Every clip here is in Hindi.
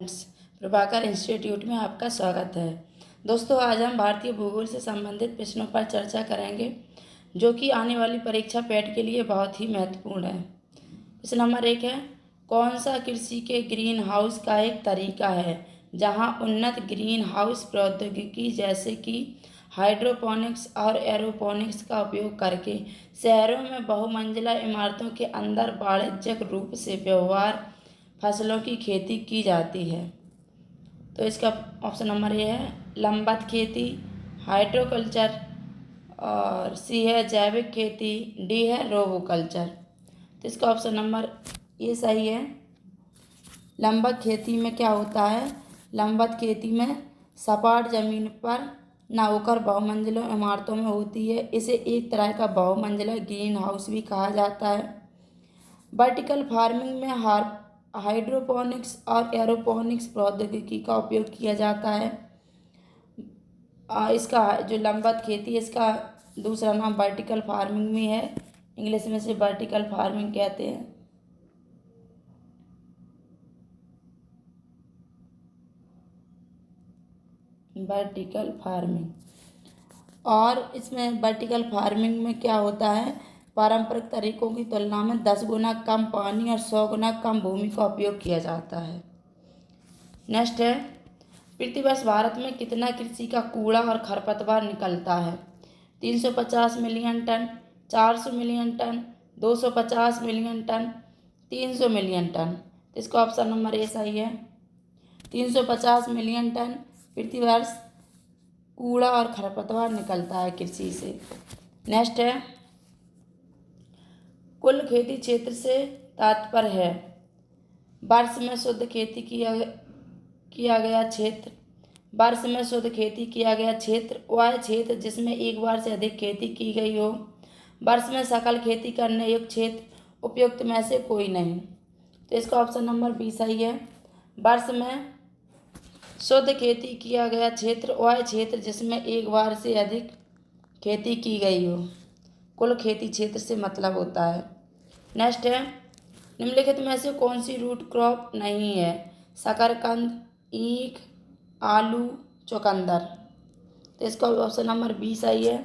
प्रभाकर इंस्टीट्यूट में आपका स्वागत है। दोस्तों, आज हम भारतीय भूगोल से संबंधित प्रश्नों पर चर्चा करेंगे जो कि आने वाली परीक्षा पैट के लिए बहुत ही महत्वपूर्ण है। प्रश्न नंबर 1 है, कौन सा कृषि के ग्रीन हाउस का एक तरीका है जहां उन्नत ग्रीन हाउस प्रौद्योगिकी जैसे कि हाइड्रोपोनिक्स और एरोपोनिक्स का उपयोग करके शहरों में बहुमंजिला इमारतों के अंदर वाणिज्यिक रूप से व्यवहार फसलों की खेती की जाती है। तो इसका ऑप्शन नंबर ए है लंबवत खेती, हाइड्रोकल्चर, और सी है जैविक खेती, डी है रोबोकल्चर। तो इसका ऑप्शन नंबर ए सही है। लंबवत खेती में क्या होता है? लंबवत खेती में सपाट जमीन पर न होकर बहुमंजिला इमारतों में होती है। इसे एक तरह का बहुमंजिला ग्रीन हाउस भी कहा जाता है। वर्टिकल फार्मिंग में हाइड्रोपोनिक्स और एरोपोनिक्स प्रौद्योगिकी का उपयोग किया जाता है। इसका जो लंबवत खेती है इसका दूसरा नाम वर्टिकल फार्मिंग में है। इंग्लिश में से वर्टिकल फार्मिंग कहते हैं। वर्टिकल फार्मिंग, और इसमें वर्टिकल फार्मिंग में क्या होता है? पारंपरिक तरीकों की तुलना में 10 गुना कम पानी और 100 गुना कम भूमि का उपयोग किया जाता है। नेक्स्ट है, प्रतिवर्ष भारत में कितना कृषि का कूड़ा और खरपतवार निकलता है? 350 million ton, 400 million ton, 250 million ton, 300 million ton. इसका ऑप्शन नंबर ए सही है। 350 मिलियन टन प्रतिवर्ष कूड़ा और खरपतवार निकलता है कृषि से। नेक्स्ट है, कुल खेती क्षेत्र से तात्पर्य है वर्ष में शुद्ध खेती किया गया क्षेत्र। वर्ष में शुद्ध खेती किया गया क्षेत्र वह क्षेत्र जिसमें एक बार से अधिक खेती की गई हो। वर्ष में सकल खेती करने योग्य क्षेत्र उपयुक्त में से कोई नहीं। तो इसका ऑप्शन नंबर बी सही है। वर्ष में शुद्ध खेती किया गया क्षेत्र वह क्षेत्र जिसमें एक बार से अधिक खेती की गई हो। कुल खेती क्षेत्र से मतलब होता है। नेक्स्ट है, निम्नलिखित में से कौन सी रूट क्रॉप नहीं है? शकरकंद, ईख, आलू, चुकंदर। तो इसका ऑप्शन नंबर बी सही है।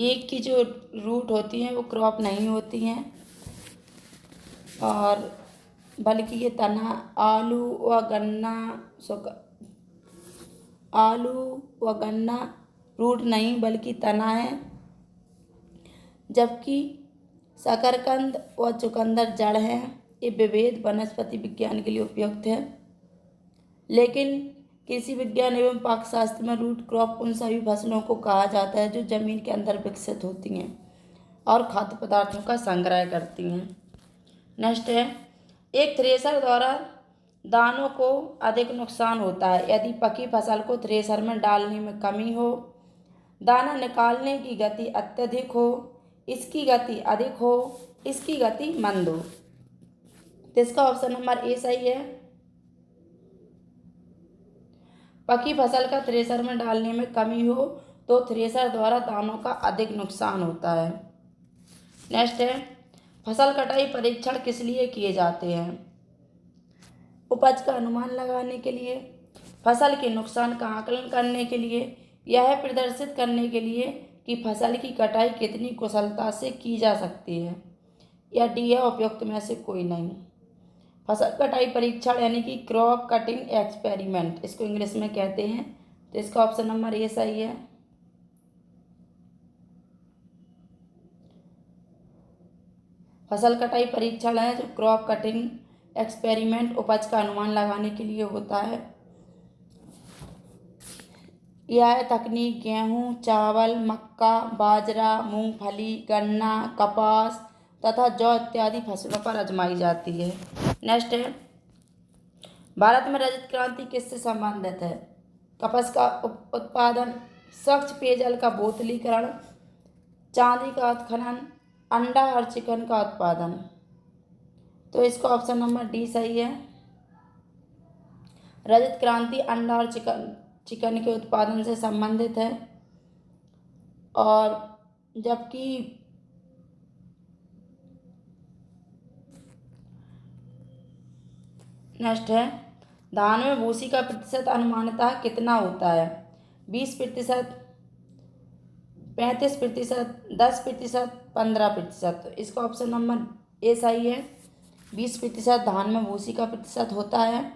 ईख की जो रूट होती हैं वो क्रॉप नहीं होती हैं, और बल्कि ये तना। आलू व गन्ना रूट नहीं बल्कि तना है, जबकि शकरकंद व चुकंदर जड़ हैं। ये विभेद वनस्पति विज्ञान के लिए उपयुक्त है, लेकिन कृषि विज्ञान एवं पाकशास्त्र में रूट क्रॉप उन सभी फसलों को कहा जाता है जो जमीन के अंदर विकसित होती हैं और खाद्य पदार्थों का संग्रह करती हैं। नेक्स्ट है, एक थ्रेशर द्वारा दानों को अधिक नुकसान होता है यदि पकी फसल को थ्रेशर में डालने में कमी हो, दाना निकालने की गति अत्यधिक हो, इसकी गति अधिक हो, इसकी गति मंद हो। तो इसका ऑप्शन नंबर ए सही है। पकी फसल का थ्रेशर में डालने में कमी हो तो थ्रेशर द्वारा दानों का अधिक नुकसान होता है। नेक्स्ट है, फसल कटाई परीक्षण किस लिए किए जाते हैं? उपज का अनुमान लगाने के लिए, फसल के नुकसान का आकलन करने के लिए, यह प्रदर्शित करने के लिए कि फसल की कटाई कितनी कुशलता से की जा सकती है, या डी है उपयुक्त में से कोई नहीं। फसल कटाई परीक्षण यानी कि क्रॉप कटिंग एक्सपेरिमेंट इसको इंग्लिश में कहते हैं। तो इसका ऑप्शन नंबर ए सही है। फसल कटाई परीक्षण है जो क्रॉप कटिंग एक्सपेरिमेंट उपज का अनुमान लगाने के लिए होता है। यह तकनीक गेहूं, चावल, मक्का, बाजरा, मूंगफली, गन्ना, कपास तथा जौ इत्यादि फसलों पर आजमाई जाती है। नेक्स्ट है, भारत में रजत क्रांति किससे संबंधित है? कपास का उत्पादन, स्वच्छ पेयजल का बोतलीकरण, चांदी का उत्खनन, अंडा और चिकन का उत्पादन। तो इसका ऑप्शन नंबर डी सही है। रजत क्रांति अंडा और चिकन के उत्पादन से संबंधित है, और जबकि नेक्स्ट है, धान में भूसी का प्रतिशत अनुमानतः कितना होता है? 20%, 35%, 10%, 15%। तो इसका ऑप्शन नंबर ए सही है। 20% धान में भूसी का प्रतिशत होता है,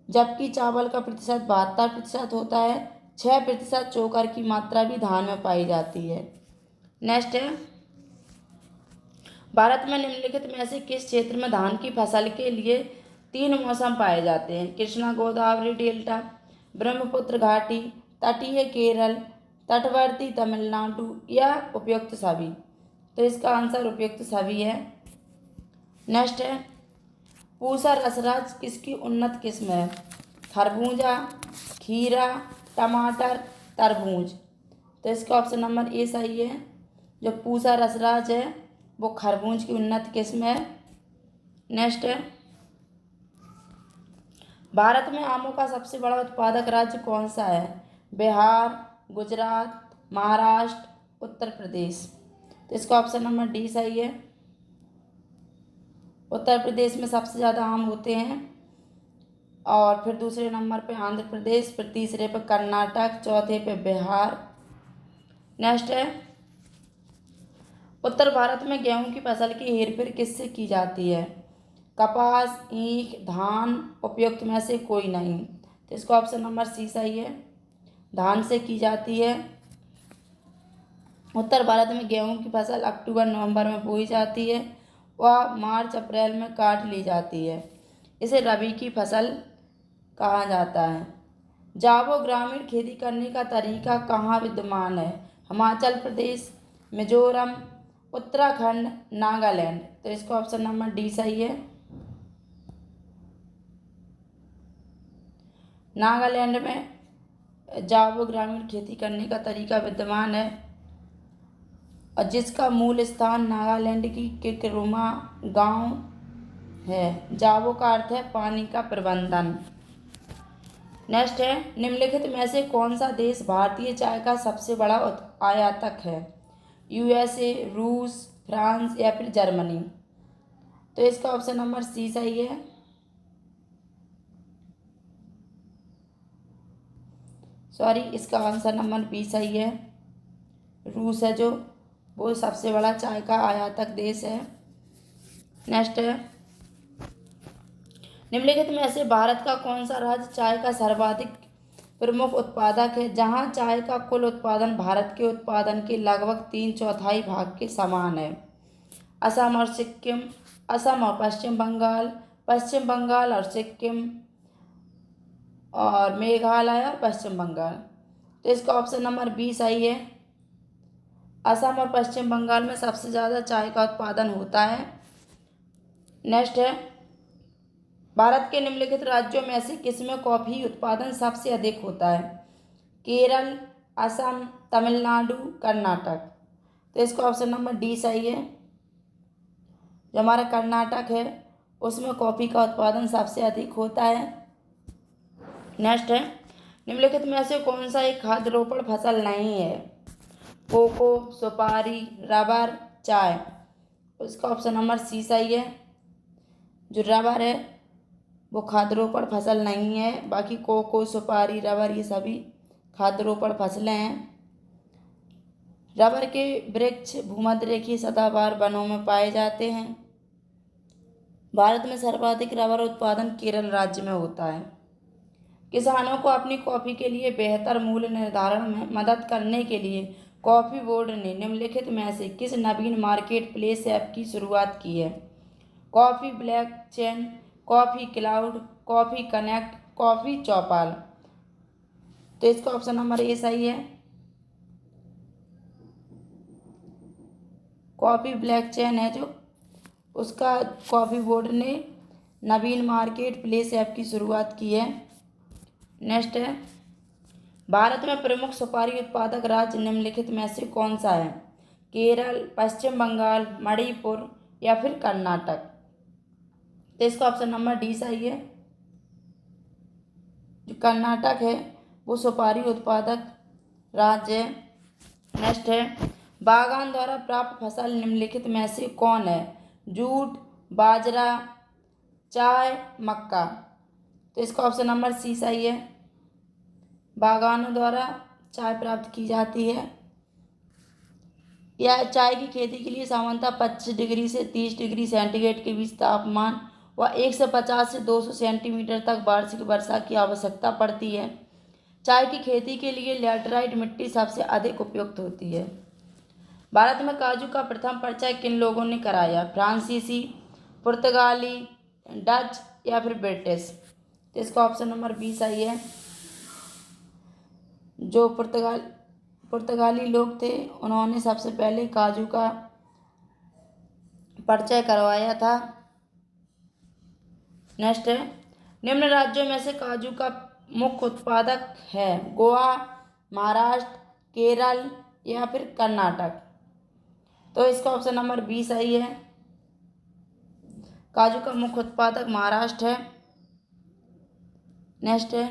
जबकि चावल का प्रतिशत 72% होता है। 6% चोकर की मात्रा भी धान में पाई जाती है। नेक्स्ट है, भारत में निम्नलिखित में से किस क्षेत्र में धान की फसल के लिए 3 मौसम पाए जाते हैं? कृष्णा गोदावरी डेल्टा, ब्रह्मपुत्र घाटी, तटीय केरल, तटवर्ती तमिलनाडु या उपयुक्त सभी। तो इसका आंसर उपयुक्त सभी है। नेक्स्ट है, पूसा रसराज किसकी उन्नत किस्म है? खरबूजा, खीरा, टमाटर, तरबूज। तो इसका ऑप्शन नंबर ए सही है। जो पूसा रसराज है वो खरबूज की उन्नत किस्म है। नेक्स्ट है, भारत में आमों का सबसे बड़ा उत्पादक राज्य कौन सा है? बिहार, गुजरात, महाराष्ट्र, उत्तर प्रदेश। तो इसका ऑप्शन नंबर डी सही है। उत्तर प्रदेश में सबसे ज़्यादा आम होते हैं, और फिर दूसरे नंबर पे आंध्र प्रदेश, फिर तीसरे पे कर्नाटक, चौथे पे बिहार। नेक्स्ट है, उत्तर भारत में गेहूं की फसल की हेरफेर किससे की जाती है? कपास, ईख, धान, उपयुक्त में से कोई नहीं। तो इसका ऑप्शन नंबर सी सही है, धान से की जाती है। उत्तर भारत में गेहूं की फसल अक्टूबर नवंबर में बोई जाती है, वह मार्च अप्रैल में काट ली जाती है। इसे रबी की फसल कहा जाता है। जावो ग्रामीण खेती करने का तरीका कहाँ विद्यमान है? हिमाचल प्रदेश, मिजोरम, उत्तराखंड, नागालैंड। तो इसका ऑप्शन नंबर डी सही है। नागालैंड में जावो ग्रामीण खेती करने का तरीका विद्यमान है, और जिसका मूल स्थान नागालैंड की किकरुमा गांव है। जावो का अर्थ है पानी का प्रबंधन। नेक्स्ट है, निम्नलिखित में से कौन सा देश भारतीय चाय का सबसे बड़ा आयातक है? यूएसए, रूस, फ्रांस या फिर जर्मनी। तो इसका ऑप्शन नंबर सी सही है। सॉरी, इसका आंसर नंबर बी सही है। रूस है जो वो सबसे बड़ा चाय का आयातक देश है। नेक्स्ट है, निम्नलिखित में से भारत का कौन सा राज्य चाय का सर्वाधिक प्रमुख उत्पादक है, जहां चाय का कुल उत्पादन भारत के उत्पादन के लगभग 3/4 भाग के समान है? असम और सिक्किम, असम और पश्चिम बंगाल, पश्चिम बंगाल और सिक्किम, और मेघालय और पश्चिम बंगाल। तो इसका ऑप्शन नंबर बी सही है। असम और पश्चिम बंगाल में सबसे ज़्यादा चाय का उत्पादन होता है। नेक्स्ट है, भारत के निम्नलिखित राज्यों में से किसमें कॉफ़ी उत्पादन सबसे अधिक होता है? केरल, असम, तमिलनाडु, कर्नाटक। तो इसका ऑप्शन नंबर डी सही है। जो हमारा कर्नाटक है उसमें कॉफ़ी का उत्पादन सबसे अधिक होता है। नेक्स्ट है, निम्नलिखित में से कौन सा एक खाद्य रोपण फसल नहीं है? कोको, सुपारी, रबर, चाय। इसका ऑप्शन नंबर सी सही है। जो रबर है वो खाद्य रोपण फसल नहीं है, बाकी कोको, सुपारी, रबर ये सभी खाद्य रोपण फसलें हैं। रबर के वृक्ष भूमध्य रेखीय सदाबहार वनों में पाए जाते हैं। भारत में सर्वाधिक रबर उत्पादन केरल राज्य में होता है। किसानों को अपनी कॉफ़ी के लिए बेहतर मूल्य निर्धारण में मदद करने के लिए कॉफ़ी बोर्ड ने निम्नलिखित में से किस नवीन मार्केट प्लेस ऐप की शुरुआत की है? Coffee blockchain, coffee cloud, coffee connect, coffee Chaupal. तो इसका ऑप्शन नंबर ए सही है। कॉफ़ी ब्लॉकचेन है जो उसका कॉफ़ी बोर्ड ने नवीन मार्केट प्लेस ऐप की शुरुआत की है। नेक्स्ट है, भारत में प्रमुख सुपारी उत्पादक राज्य निम्नलिखित में से कौन सा है? केरल, पश्चिम बंगाल, मणिपुर या फिर कर्नाटक। तो इसका ऑप्शन नंबर डी सही है। जो कर्नाटक है वो सुपारी उत्पादक राज्य है। नेक्स्ट है, बागान द्वारा प्राप्त फसल निम्नलिखित में से कौन है? जूट, बाजरा, चाय, मक्का। तो इसका ऑप्शन नंबर सी सही है। बागानों द्वारा चाय प्राप्त की जाती है। यह चाय की खेती के लिए सामान्यतः 25 डिग्री से 30 डिग्री सेंटीग्रेड के बीच तापमान व 150 से 200 सेंटीमीटर तक वार्षिक वर्षा की आवश्यकता पड़ती है। चाय की खेती के लिए लैटेराइट मिट्टी सबसे अधिक उपयुक्त होती है। भारत में काजू का प्रथम परिचय किन लोगों ने कराया? फ्रांसीसी, पुर्तगाली, डच या फिर ब्रिटिश। तो इसका ऑप्शन नंबर बी सही है। जो पुर्तगाली लोग थे उन्होंने सबसे पहले काजू का परिचय करवाया था। नेक्स्ट है, निम्न राज्यों में से काजू का मुख्य उत्पादक है? गोवा, महाराष्ट्र, केरल या फिर कर्नाटक। तो इसका ऑप्शन नंबर बी सही है। काजू का मुख्य उत्पादक महाराष्ट्र है। नेक्स्ट है,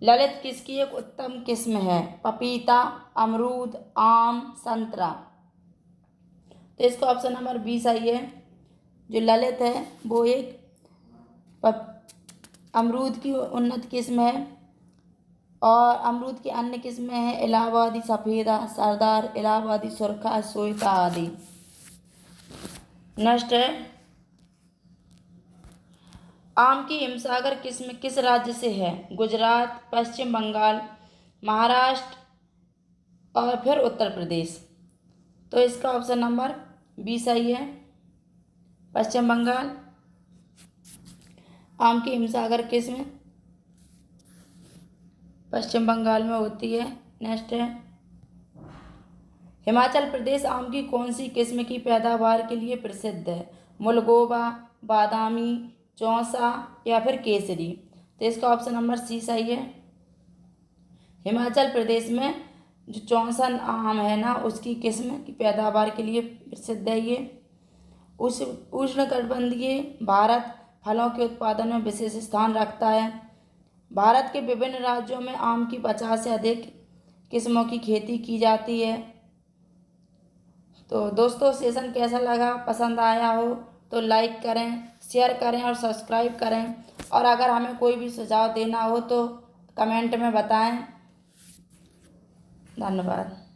ललित किसकी एक उत्तम किस्म है? पपीता, अमरूद, आम, संतरा। तो इसका ऑप्शन नंबर बी सही है। जो ललित है वो एक अमरूद की उन्नत किस्म है। और अमरूद की अन्य किस्में हैं इलाहाबादी सफ़ेदा, सरदार, इलाहाबादी सुरखा, सोइता आदि। नेक्स्ट है, आम की हिमसागर किस्म किस राज्य से है? गुजरात, पश्चिम बंगाल, महाराष्ट्र और फिर उत्तर प्रदेश। तो इसका ऑप्शन नंबर बी सही है, पश्चिम बंगाल। आम की हिमसागर किस्म पश्चिम बंगाल में होती है। नेक्स्ट है, हिमाचल प्रदेश आम की कौन सी किस्म की पैदावार के लिए प्रसिद्ध है? मुलगोबा, बादामी, चौसा या फिर केसरी। तो इसका ऑप्शन नंबर सी सही है। हिमाचल प्रदेश में जो चौसा आम है ना उसकी किस्म की पैदावार के लिए प्रसिद्ध है। ये उस उष्णकटिबंधीय भारत फलों के उत्पादन में विशेष स्थान रखता है। भारत के विभिन्न राज्यों में आम की 50 से अधिक किस्मों की खेती की जाती है। तो दोस्तों सेशन कैसा लगा? पसंद आया हो तो लाइक करें, शेयर करें और सब्सक्राइब करें। और अगर हमें कोई भी सुझाव देना हो तो कमेंट में बताएं। धन्यवाद।